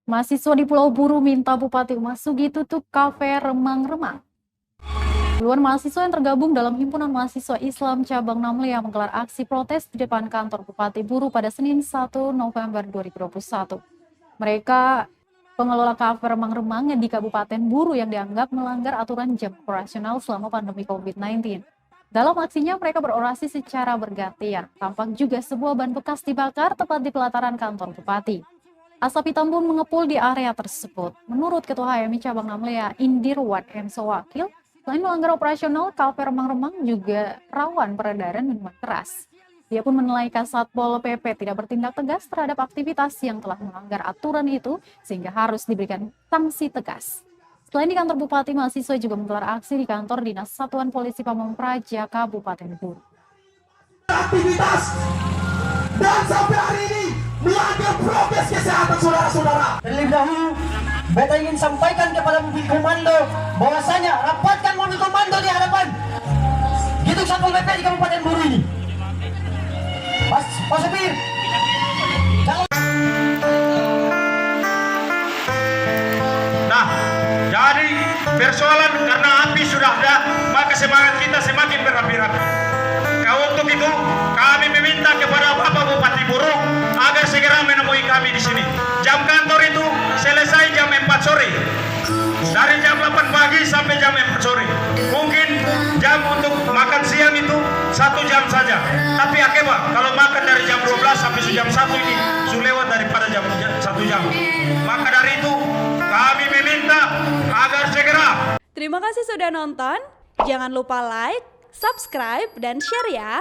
Mahasiswa di Pulau Buru minta Bupati Umasugi tutup kafe remang-remang. Puluhan mahasiswa yang tergabung dalam Himpunan Mahasiswa Islam Cabang Namlia menggelar aksi protes di depan kantor Bupati Buru pada Senin 1 November 2021. Mereka pengelola kafe remang-remang di Kabupaten Buru yang dianggap melanggar aturan jam operasional selama pandemi COVID-19. Dalam aksinya mereka berorasi secara bergantian. Tampak juga sebuah ban bekas dibakar tepat di pelataran kantor Bupati. Asap hitam pun mengepul di area tersebut. Menurut Ketua HMI Cabang Namlia, Indirwan Enso Wakil, selain melanggar operasional, kafe remang-remang juga rawan peredaran minuman keras. Dia pun menilai Satpol PP tidak bertindak tegas terhadap aktivitas yang telah melanggar aturan itu, sehingga harus diberikan sanksi tegas. Selain di kantor Bupati, mahasiswa juga menggelar aksi di kantor Dinas Satuan Polisi Pamong Praja Kabupaten Buru. Aktivitas dan sampai hari ini melanggar prokes kesehatan saudara-saudara. Terlebih dahulu, beta ingin sampaikan kepada mobil komando bahwasanya rapatkan mobil komando di hadapan Gedung Satpol PP di Kabupaten Buru ini. Pak Supir, nah, jadi persoalan karena api sudah ada, maka semangat kita semakin berapi-api. Untuk itu, kami meminta kepada Bapak Bupati Buru agar segera menemui kami di sini. Jam kantor itu selesai jam 4 sore. Dari jam 8 pagi sampai jam 4 sore. Mungkin jam untuk makan siang itu 1 jam saja. Tapi akibat kalau makan dari jam 12 sampai jam 1 ini sudah lewat daripada jam 1 jam. Maka dari itu kami meminta agar segera. Terima kasih sudah nonton. Jangan lupa like, subscribe, dan share ya.